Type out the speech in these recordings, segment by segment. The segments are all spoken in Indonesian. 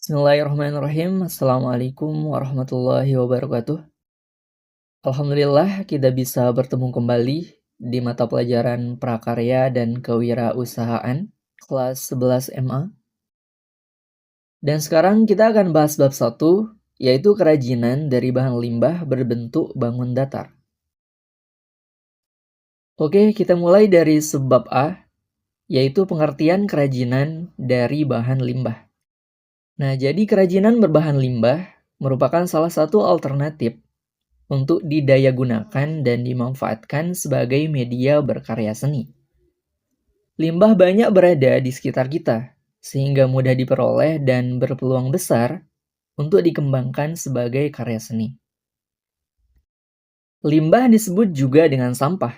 Bismillahirrahmanirrahim. Assalamualaikum warahmatullahi wabarakatuh. Alhamdulillah kita bisa bertemu kembali di mata pelajaran prakarya dan kewirausahaan kelas 11 MA. Dan sekarang kita akan bahas bab 1, yaitu kerajinan dari bahan limbah berbentuk bangun datar. Oke, kita mulai dari subbab A, yaitu pengertian kerajinan dari bahan limbah. Nah, jadi kerajinan berbahan limbah merupakan salah satu alternatif untuk didayagunakan dan dimanfaatkan sebagai media berkarya seni. Limbah banyak berada di sekitar kita, sehingga mudah diperoleh dan berpeluang besar untuk dikembangkan sebagai karya seni. Limbah disebut juga dengan sampah.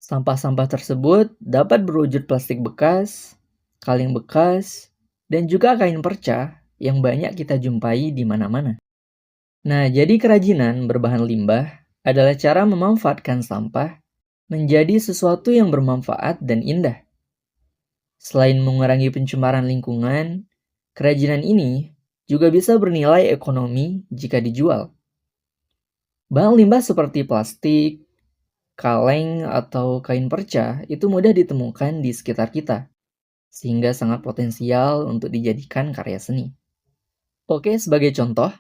Sampah-sampah tersebut dapat berwujud plastik bekas, kaleng bekas, dan juga kain perca yang banyak kita jumpai di mana-mana. Nah, jadi kerajinan berbahan limbah adalah cara memanfaatkan sampah menjadi sesuatu yang bermanfaat dan indah. Selain mengurangi pencemaran lingkungan, kerajinan ini juga bisa bernilai ekonomi jika dijual. Bahan limbah seperti plastik, kaleng, atau kain perca itu mudah ditemukan di sekitar kita, sehingga sangat potensial untuk dijadikan karya seni. Oke, sebagai contoh,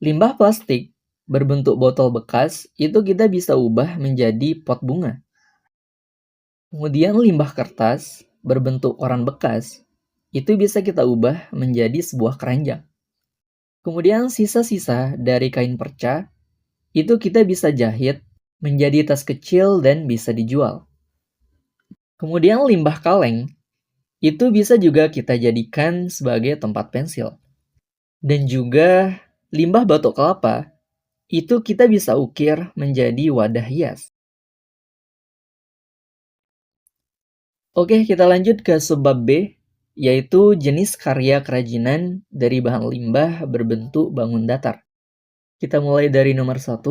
limbah plastik berbentuk botol bekas itu kita bisa ubah menjadi pot bunga. Kemudian limbah kertas berbentuk koran bekas itu bisa kita ubah menjadi sebuah keranjang. Kemudian sisa-sisa dari kain perca itu kita bisa jahit menjadi tas kecil dan bisa dijual. Kemudian limbah kaleng itu bisa juga kita jadikan sebagai tempat pensil. Dan juga limbah batok kelapa itu kita bisa ukir menjadi wadah hias. Oke, kita lanjut ke subbab B, yaitu jenis karya kerajinan dari bahan limbah berbentuk bangun datar. Kita mulai dari nomor 1,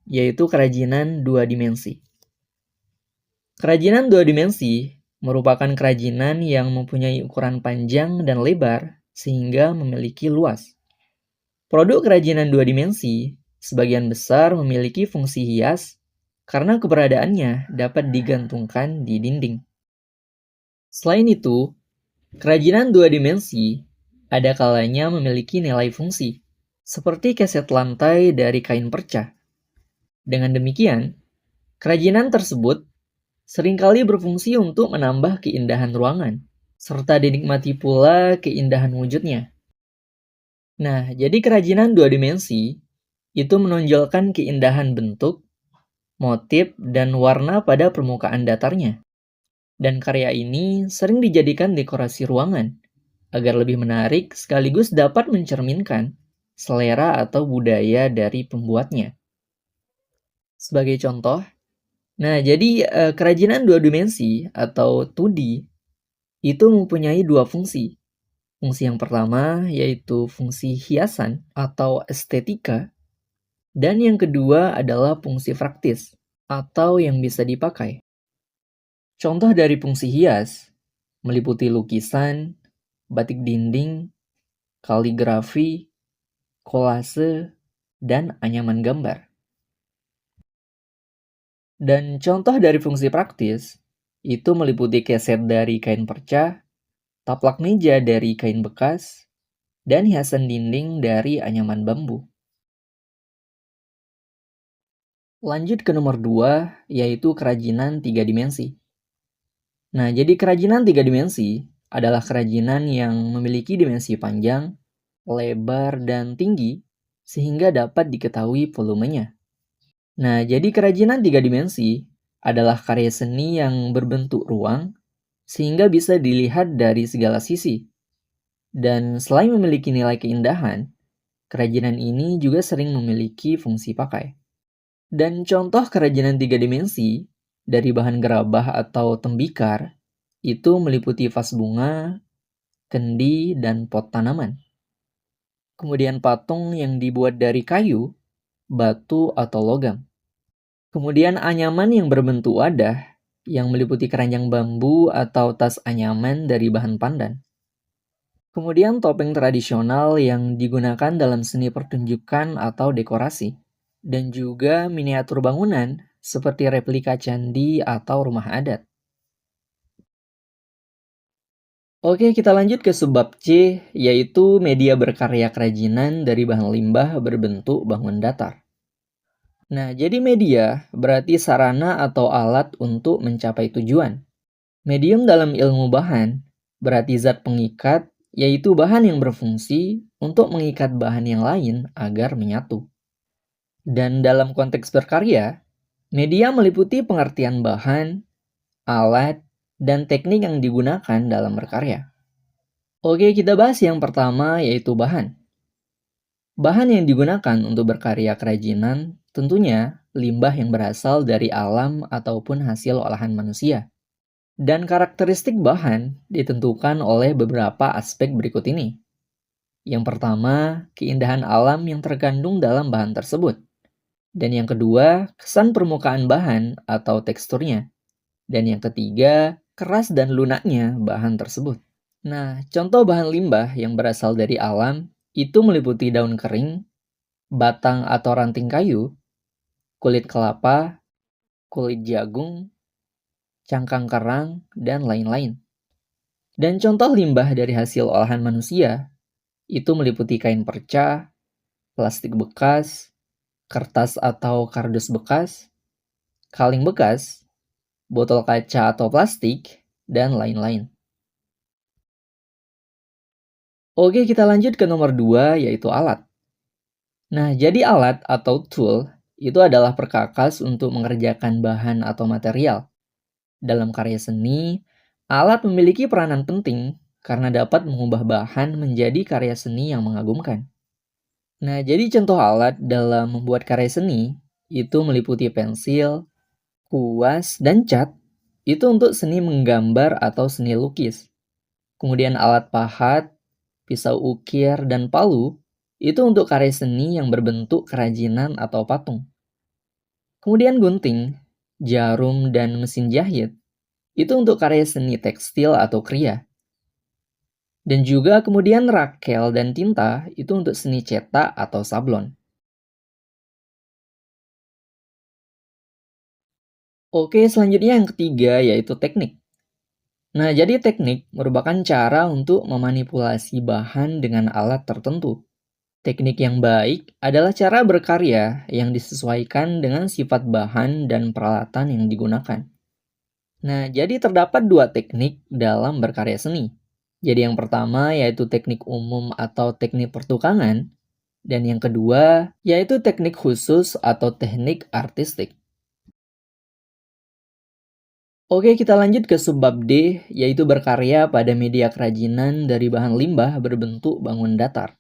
yaitu kerajinan 2 dimensi. Kerajinan 2 dimensi merupakan kerajinan yang mempunyai ukuran panjang dan lebar sehingga memiliki luas. Produk kerajinan 2 dimensi sebagian besar memiliki fungsi hias karena keberadaannya dapat digantungkan di dinding. Selain itu, kerajinan 2 dimensi ada kalanya memiliki nilai fungsi, seperti keset lantai dari kain perca. Dengan demikian, kerajinan tersebut seringkali berfungsi untuk menambah keindahan ruangan, serta dinikmati pula keindahan wujudnya. Nah, jadi kerajinan 2 dimensi itu menonjolkan keindahan bentuk, motif, dan warna pada permukaan datarnya. Dan karya ini sering dijadikan dekorasi ruangan, agar lebih menarik sekaligus dapat mencerminkan selera atau budaya dari pembuatnya. Sebagai contoh, nah jadi kerajinan 2 dimensi atau 2D itu mempunyai 2 fungsi. Fungsi yang pertama yaitu fungsi hiasan atau estetika, dan yang kedua adalah fungsi praktis atau yang bisa dipakai. Contoh dari fungsi hias meliputi lukisan, batik dinding, kaligrafi, kolase, dan anyaman gambar. Dan contoh dari fungsi praktis itu meliputi keset dari kain perca, taplak meja dari kain bekas, dan hiasan dinding dari anyaman bambu. Lanjut ke nomor 2, yaitu kerajinan 3 dimensi. Nah, jadi kerajinan 3 dimensi adalah kerajinan yang memiliki dimensi panjang, lebar, dan tinggi sehingga dapat diketahui volumenya. Nah, jadi kerajinan 3 dimensi adalah karya seni yang berbentuk ruang sehingga bisa dilihat dari segala sisi. Dan selain memiliki nilai keindahan, kerajinan ini juga sering memiliki fungsi pakai. Dan contoh kerajinan 3 dimensi dari bahan gerabah atau tembikar itu meliputi vas bunga, kendi, dan pot tanaman. Kemudian patung yang dibuat dari kayu, batu, atau logam. Kemudian anyaman yang berbentuk wadah yang meliputi keranjang bambu atau tas anyaman dari bahan pandan. Kemudian topeng tradisional yang digunakan dalam seni pertunjukan atau dekorasi. Dan juga miniatur bangunan seperti replika candi atau rumah adat. Oke, kita lanjut ke subbab C, yaitu media berkarya kerajinan dari bahan limbah berbentuk bangun datar. Nah, jadi media berarti sarana atau alat untuk mencapai tujuan. Medium dalam ilmu bahan berarti zat pengikat, yaitu bahan yang berfungsi untuk mengikat bahan yang lain agar menyatu. Dan dalam konteks berkarya, media meliputi pengertian bahan, alat, dan teknik yang digunakan dalam berkarya. Oke, kita bahas yang pertama yaitu bahan. Bahan yang digunakan untuk berkarya kerajinan tentunya limbah yang berasal dari alam ataupun hasil olahan manusia. Dan karakteristik bahan ditentukan oleh beberapa aspek berikut ini. Yang pertama, keindahan alam yang terkandung dalam bahan tersebut. Dan yang kedua, kesan permukaan bahan atau teksturnya. Dan yang ketiga, keras dan lunaknya bahan tersebut. Nah, contoh bahan limbah yang berasal dari alam itu meliputi daun kering, batang atau ranting kayu, kulit kelapa, kulit jagung, cangkang kerang, dan lain-lain. Dan contoh limbah dari hasil olahan manusia itu meliputi kain perca, plastik bekas, kertas atau kardus bekas, kaleng bekas, botol kaca atau plastik, dan lain-lain. Oke, kita lanjut ke nomor 2, yaitu alat. Nah, jadi alat atau tool itu adalah perkakas untuk mengerjakan bahan atau material. Dalam karya seni, alat memiliki peranan penting karena dapat mengubah bahan menjadi karya seni yang mengagumkan. Nah, jadi contoh alat dalam membuat karya seni itu meliputi pensil, kuas, dan cat. Itu untuk seni menggambar atau seni lukis. Kemudian alat pahat, pisau ukir, dan palu itu untuk karya seni yang berbentuk kerajinan atau patung. Kemudian gunting, jarum, dan mesin jahit itu untuk karya seni tekstil atau kriya. Dan juga kemudian rakel dan tinta itu untuk seni cetak atau sablon. Oke, selanjutnya yang ketiga yaitu teknik. Nah, jadi teknik merupakan cara untuk memanipulasi bahan dengan alat tertentu. Teknik yang baik adalah cara berkarya yang disesuaikan dengan sifat bahan dan peralatan yang digunakan. Nah, jadi terdapat dua teknik dalam berkarya seni. Jadi yang pertama yaitu teknik umum atau teknik pertukangan, dan yang kedua yaitu teknik khusus atau teknik artistik. Oke, kita lanjut ke subbab D, yaitu berkarya pada media kerajinan dari bahan limbah berbentuk bangun datar.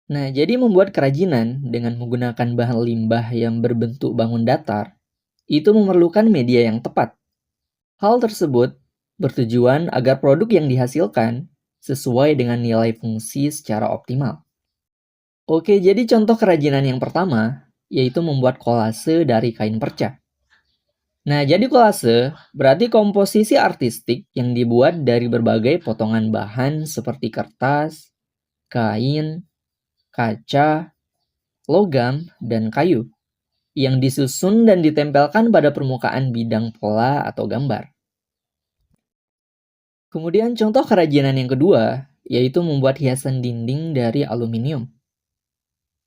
Nah, jadi membuat kerajinan dengan menggunakan bahan limbah yang berbentuk bangun datar, itu memerlukan media yang tepat. Hal tersebut bertujuan agar produk yang dihasilkan sesuai dengan nilai fungsi secara optimal. Oke, jadi contoh kerajinan yang pertama, yaitu membuat kolase dari kain perca. Nah, jadi kolase berarti komposisi artistik yang dibuat dari berbagai potongan bahan seperti kertas, kain, kaca, logam, dan kayu yang disusun dan ditempelkan pada permukaan bidang pola atau gambar. Kemudian contoh kerajinan yang kedua, yaitu membuat hiasan dinding dari aluminium.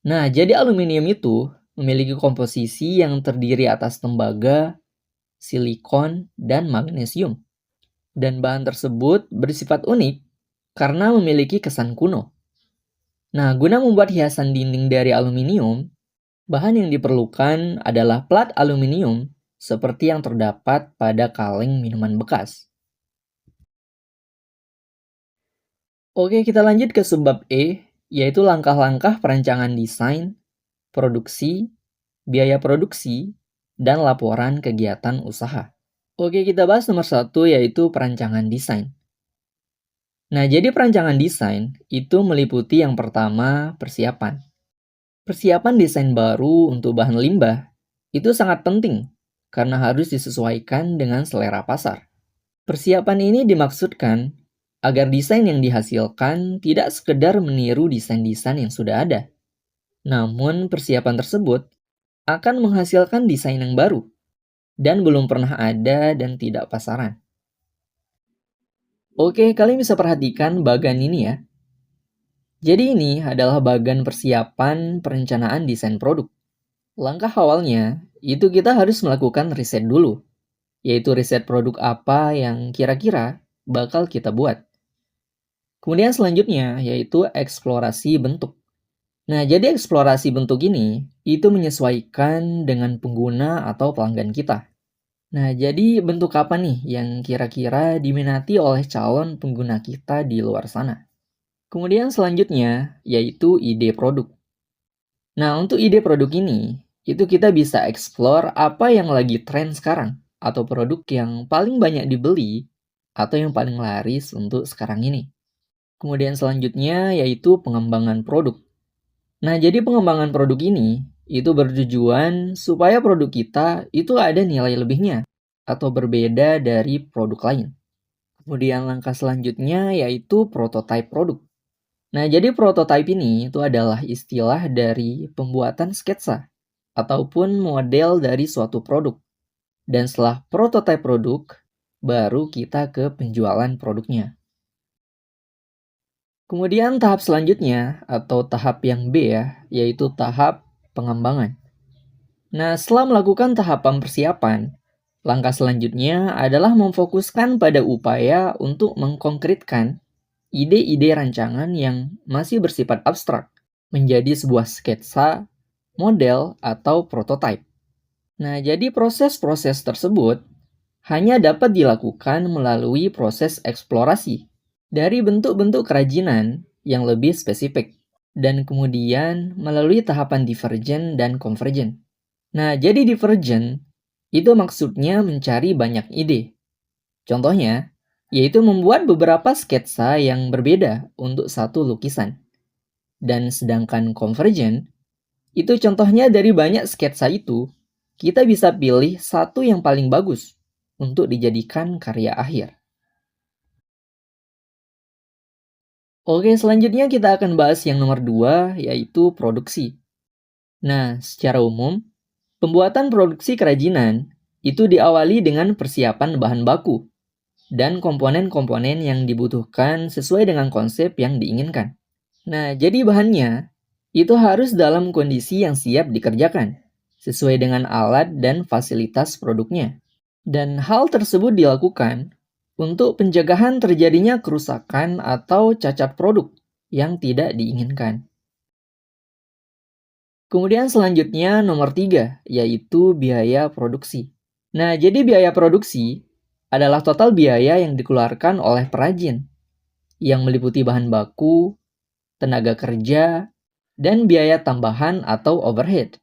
Nah, jadi aluminium itu memiliki komposisi yang terdiri atas tembaga, silikon, dan magnesium. Dan bahan tersebut bersifat unik karena memiliki kesan kuno. Nah, guna membuat hiasan dinding dari aluminium, bahan yang diperlukan adalah plat aluminium seperti yang terdapat pada kaleng minuman bekas. Oke, kita lanjut ke subbab E, yaitu langkah-langkah perancangan desain, produksi, biaya produksi, dan laporan kegiatan usaha. Oke, kita bahas nomor 1 yaitu perancangan desain. Nah, jadi perancangan desain itu meliputi yang pertama persiapan. Persiapan desain baru untuk bahan limbah itu sangat penting karena harus disesuaikan dengan selera pasar. Persiapan ini dimaksudkan agar desain yang dihasilkan tidak sekedar meniru desain-desain yang sudah ada. Namun persiapan tersebut akan menghasilkan desain yang baru dan belum pernah ada dan tidak pasaran. Oke, kalian bisa perhatikan bagan ini ya. Jadi ini adalah bagan persiapan perencanaan desain produk. Langkah awalnya, itu kita harus melakukan riset dulu, yaitu riset produk apa yang kira-kira bakal kita buat. Kemudian selanjutnya, yaitu eksplorasi bentuk. Nah, jadi eksplorasi bentuk ini, itu menyesuaikan dengan pengguna atau pelanggan kita. Nah, jadi bentuk apa nih yang kira-kira diminati oleh calon pengguna kita di luar sana? Kemudian selanjutnya, yaitu ide produk. Nah, untuk ide produk ini, itu kita bisa explore apa yang lagi tren sekarang, atau produk yang paling banyak dibeli, atau yang paling laris untuk sekarang ini. Kemudian selanjutnya, yaitu pengembangan produk. Nah, jadi pengembangan produk ini, itu bertujuan supaya produk kita itu ada nilai lebihnya, atau berbeda dari produk lain. Kemudian langkah selanjutnya, yaitu prototype produk. Nah, jadi prototype ini itu adalah istilah dari pembuatan sketsa ataupun model dari suatu produk. Dan setelah prototype produk, baru kita ke penjualan produknya. Kemudian tahap selanjutnya atau tahap yang B ya, yaitu tahap pengembangan. Nah, setelah melakukan tahapan persiapan, langkah selanjutnya adalah memfokuskan pada upaya untuk mengkonkretkan ide-ide rancangan yang masih bersifat abstrak menjadi sebuah sketsa, model, atau prototipe. Nah, jadi proses-proses tersebut hanya dapat dilakukan melalui proses eksplorasi dari bentuk-bentuk kerajinan yang lebih spesifik, dan kemudian melalui tahapan divergen dan konvergen. Nah, jadi divergen itu maksudnya mencari banyak ide. Contohnya, yaitu membuat beberapa sketsa yang berbeda untuk satu lukisan. Dan sedangkan konvergen, itu contohnya dari banyak sketsa itu, kita bisa pilih satu yang paling bagus untuk dijadikan karya akhir. Oke, selanjutnya kita akan bahas yang nomor 2, yaitu produksi. Nah, secara umum, pembuatan produksi kerajinan itu diawali dengan persiapan bahan baku dan komponen-komponen yang dibutuhkan sesuai dengan konsep yang diinginkan. Nah, jadi bahannya itu harus dalam kondisi yang siap dikerjakan, sesuai dengan alat dan fasilitas produknya. Dan hal tersebut dilakukan untuk pencegahan terjadinya kerusakan atau cacat produk yang tidak diinginkan. Kemudian selanjutnya nomor 3, yaitu biaya produksi. Nah, jadi biaya produksi adalah total biaya yang dikeluarkan oleh perajin, yang meliputi bahan baku, tenaga kerja, dan biaya tambahan atau overhead.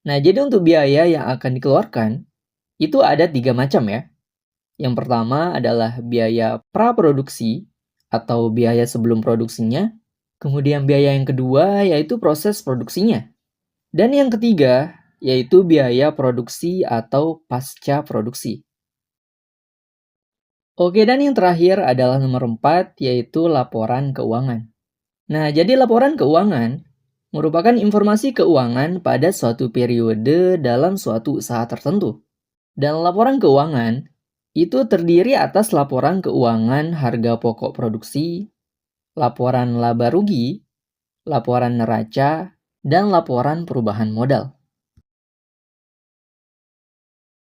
Nah, jadi untuk biaya yang akan dikeluarkan, itu ada 3 macam ya. Yang pertama adalah biaya praproduksi atau biaya sebelum produksinya. Kemudian biaya yang kedua yaitu proses produksinya. Dan yang ketiga yaitu biaya produksi atau pasca produksi. Oke, dan yang terakhir adalah nomor 4, yaitu laporan keuangan. Nah, jadi laporan keuangan merupakan informasi keuangan pada suatu periode dalam suatu usaha tertentu. Dan laporan keuangan itu terdiri atas laporan keuangan harga pokok produksi, laporan laba rugi, laporan neraca, dan laporan perubahan modal.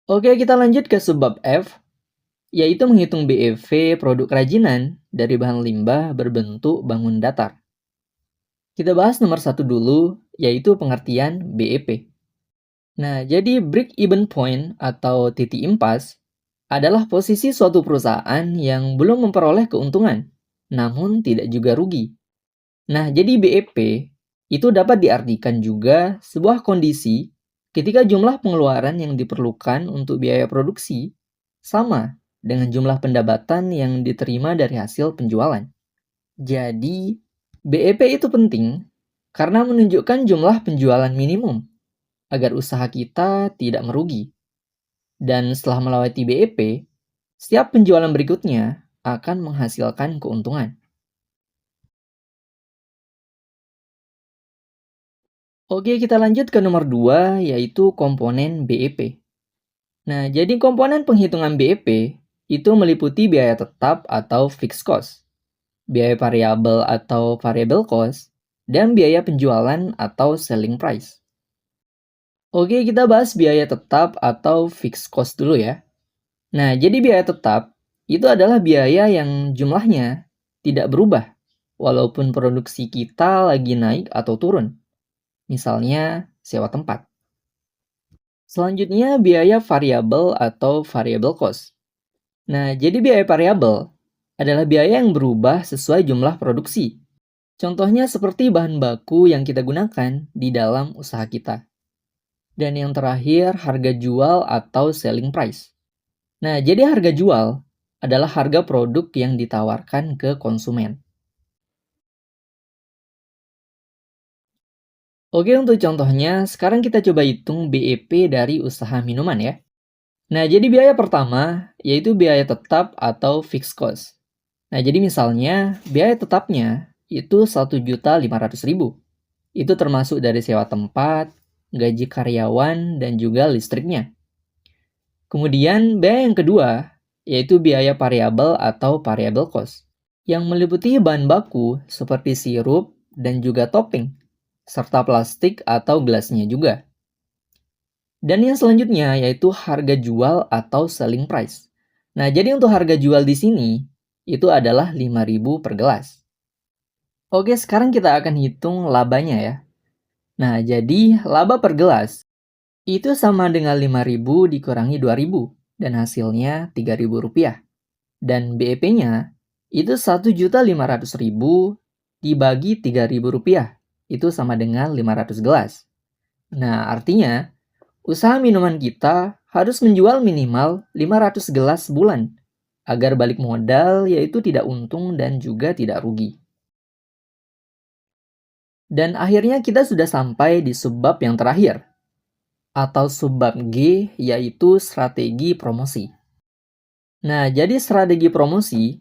Oke, kita lanjut ke subbab F, yaitu menghitung BEV produk kerajinan dari bahan limbah berbentuk bangun datar. Kita bahas nomor 1 dulu, yaitu pengertian BEP. Nah, jadi break-even point atau titik impas adalah posisi suatu perusahaan yang belum memperoleh keuntungan, namun tidak juga rugi. Nah, jadi BEP itu dapat diartikan juga sebuah kondisi ketika jumlah pengeluaran yang diperlukan untuk biaya produksi sama dengan jumlah pendapatan yang diterima dari hasil penjualan. Jadi, BEP itu penting karena menunjukkan jumlah penjualan minimum agar usaha kita tidak merugi. Dan setelah melewati BEP, setiap penjualan berikutnya akan menghasilkan keuntungan. Oke, kita lanjut ke nomor 2, yaitu komponen BEP. Nah, jadi komponen penghitungan BEP itu meliputi biaya tetap atau fixed cost, biaya variabel atau variable cost, dan biaya penjualan atau selling price. Oke, kita bahas biaya tetap atau fixed cost dulu ya. Nah, jadi biaya tetap itu adalah biaya yang jumlahnya tidak berubah walaupun produksi kita lagi naik atau turun. Misalnya, sewa tempat. Selanjutnya, biaya variabel atau variable cost. Nah, jadi biaya variabel adalah biaya yang berubah sesuai jumlah produksi. Contohnya seperti bahan baku yang kita gunakan di dalam usaha kita. Dan yang terakhir, harga jual atau selling price. Nah, jadi harga jual adalah harga produk yang ditawarkan ke konsumen. Oke, untuk contohnya, sekarang kita coba hitung BEP dari usaha minuman ya. Nah, jadi biaya pertama yaitu biaya tetap atau fixed cost. Nah, jadi misalnya biaya tetapnya itu 1.500.000. Itu termasuk dari sewa tempat, gaji karyawan, dan juga listriknya. Kemudian biaya yang kedua yaitu biaya variabel atau variable cost yang meliputi bahan baku seperti sirup dan juga topping, serta plastik atau gelasnya juga. Dan yang selanjutnya yaitu harga jual atau selling price. Nah, jadi untuk harga jual di sini itu adalah 5.000 per gelas. Oke, sekarang kita akan hitung labanya ya. Nah, jadi laba per gelas itu sama dengan 5.000 dikurangi 2.000 dan hasilnya Rp3.000. Dan BEP-nya itu 1.500.000 dibagi Rp3.000. Itu sama dengan 500 gelas. Nah, artinya usaha minuman kita harus menjual minimal 500 gelas sebulan agar balik modal yaitu tidak untung dan juga tidak rugi. Dan akhirnya kita sudah sampai di subbab yang terakhir, atau subbab G, yaitu strategi promosi. Nah, jadi strategi promosi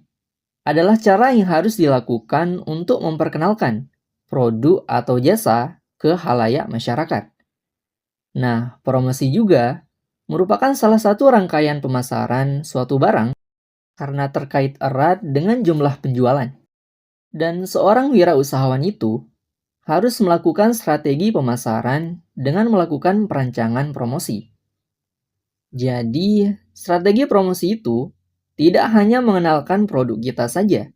adalah cara yang harus dilakukan untuk memperkenalkan produk atau jasa ke khalayak masyarakat. Nah, promosi juga merupakan salah satu rangkaian pemasaran suatu barang karena terkait erat dengan jumlah penjualan. Dan seorang wirausahawan itu harus melakukan strategi pemasaran dengan melakukan perancangan promosi. Jadi, strategi promosi itu tidak hanya mengenalkan produk kita saja,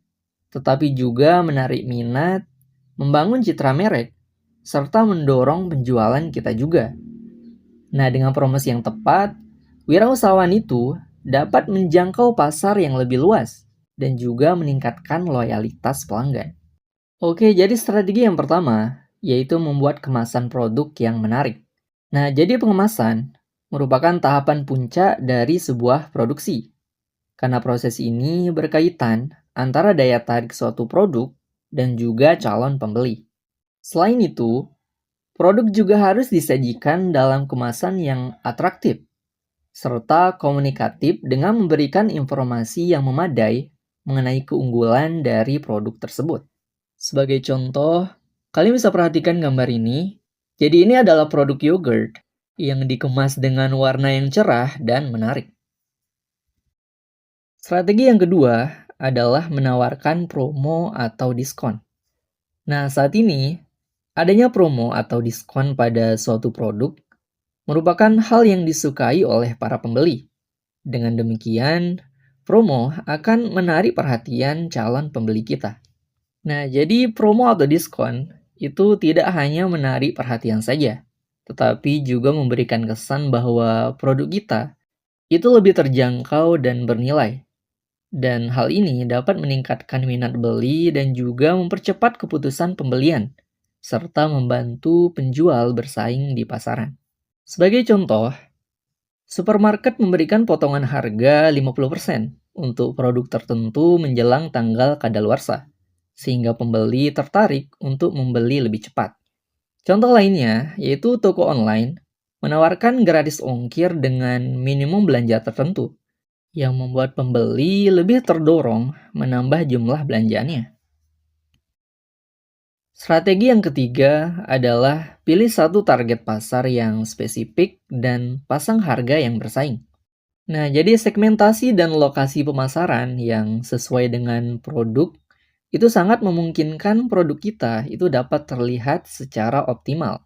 tetapi juga menarik minat, membangun citra merek, serta mendorong penjualan kita juga. Nah, dengan promosi yang tepat, wirausahawan itu dapat menjangkau pasar yang lebih luas dan juga meningkatkan loyalitas pelanggan. Oke, jadi strategi yang pertama yaitu membuat kemasan produk yang menarik. Nah, jadi pengemasan merupakan tahapan puncak dari sebuah produksi. Karena proses ini berkaitan antara daya tarik suatu produk dan juga calon pembeli. Selain itu, produk juga harus disajikan dalam kemasan yang atraktif, serta komunikatif dengan memberikan informasi yang memadai mengenai keunggulan dari produk tersebut. Sebagai contoh, kalian bisa perhatikan gambar ini. Jadi ini adalah produk yogurt yang dikemas dengan warna yang cerah dan menarik. Strategi yang kedua adalah menawarkan promo atau diskon. Nah, saat ini, adanya promo atau diskon pada suatu produk merupakan hal yang disukai oleh para pembeli. Dengan demikian, promo akan menarik perhatian calon pembeli kita. Nah, jadi promo atau diskon itu tidak hanya menarik perhatian saja, tetapi juga memberikan kesan bahwa produk kita itu lebih terjangkau dan bernilai. Dan hal ini dapat meningkatkan minat beli dan juga mempercepat keputusan pembelian, serta membantu penjual bersaing di pasaran. Sebagai contoh, supermarket memberikan potongan harga 50% untuk produk tertentu menjelang tanggal kadaluarsa, sehingga pembeli tertarik untuk membeli lebih cepat. Contoh lainnya yaitu toko online menawarkan gratis ongkir dengan minimum belanja tertentu, yang membuat pembeli lebih terdorong menambah jumlah belanjaannya. Strategi yang ketiga adalah pilih satu target pasar yang spesifik dan pasang harga yang bersaing. Nah, jadi segmentasi dan lokasi pemasaran yang sesuai dengan produk itu sangat memungkinkan produk kita itu dapat terlihat secara optimal.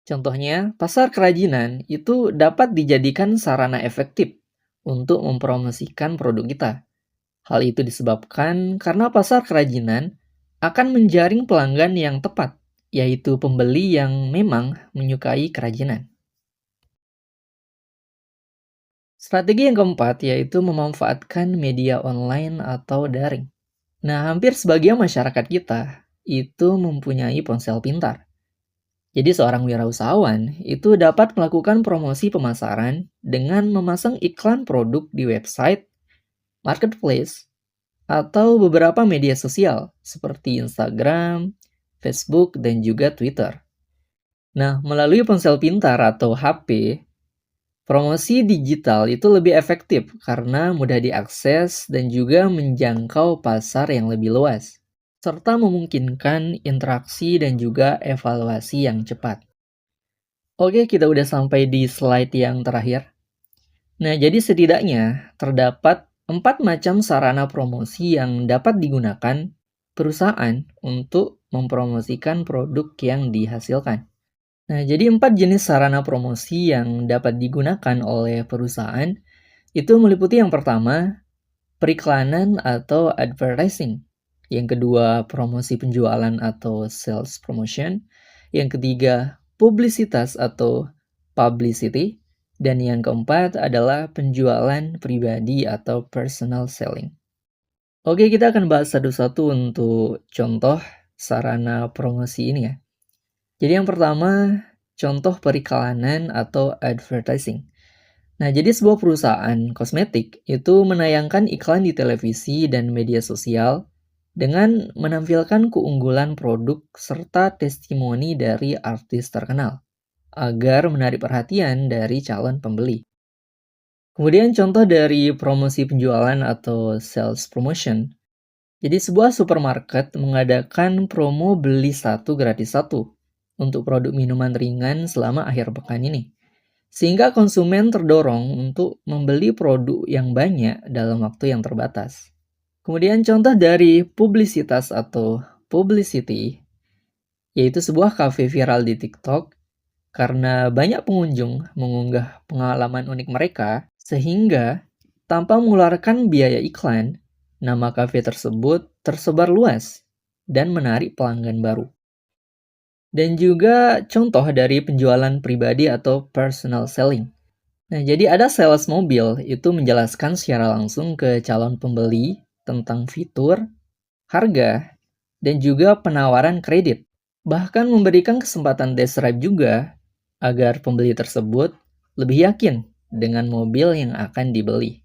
Contohnya, pasar kerajinan itu dapat dijadikan sarana efektif untuk mempromosikan produk kita. Hal itu disebabkan karena pasar kerajinan akan menjaring pelanggan yang tepat, yaitu pembeli yang memang menyukai kerajinan. Strategi yang keempat yaitu memanfaatkan media online atau daring. Nah, hampir sebagian masyarakat kita itu mempunyai ponsel pintar. Jadi seorang wirausahawan itu dapat melakukan promosi pemasaran dengan memasang iklan produk di website, marketplace, atau beberapa media sosial seperti Instagram, Facebook, dan juga Twitter. Nah, melalui ponsel pintar atau HP, promosi digital itu lebih efektif karena mudah diakses dan juga menjangkau pasar yang lebih luas, serta memungkinkan interaksi dan juga evaluasi yang cepat. Oke, kita udah sampai di slide yang terakhir. Nah, jadi setidaknya terdapat 4 macam sarana promosi yang dapat digunakan perusahaan untuk mempromosikan produk yang dihasilkan. Nah, jadi 4 jenis sarana promosi yang dapat digunakan oleh perusahaan itu meliputi yang pertama, periklanan atau advertising. Yang kedua, promosi penjualan atau sales promotion. Yang ketiga, publisitas atau publicity. Dan yang keempat adalah penjualan pribadi atau personal selling. Oke, kita akan bahas satu-satu untuk contoh sarana promosi ini ya. Jadi yang pertama, contoh periklanan atau advertising. Nah, jadi sebuah perusahaan kosmetik itu menayangkan iklan di televisi dan media sosial dengan menampilkan keunggulan produk serta testimoni dari artis terkenal agar menarik perhatian dari calon pembeli. Kemudian contoh dari promosi penjualan atau sales promotion. Jadi sebuah supermarket mengadakan promo beli satu gratis satu untuk produk minuman ringan selama akhir pekan ini. Sehingga konsumen terdorong untuk membeli produk yang banyak dalam waktu yang terbatas. Kemudian contoh dari publisitas atau publicity, yaitu sebuah kafe viral di TikTok karena banyak pengunjung mengunggah pengalaman unik mereka, sehingga tanpa mengeluarkan biaya iklan, nama kafe tersebut tersebar luas dan menarik pelanggan baru. Dan juga contoh dari penjualan pribadi atau personal selling. Nah, jadi ada sales mobil itu menjelaskan secara langsung ke calon pembeli tentang fitur, harga, dan juga penawaran kredit. Bahkan memberikan kesempatan test drive juga agar pembeli tersebut lebih yakin dengan mobil yang akan dibeli.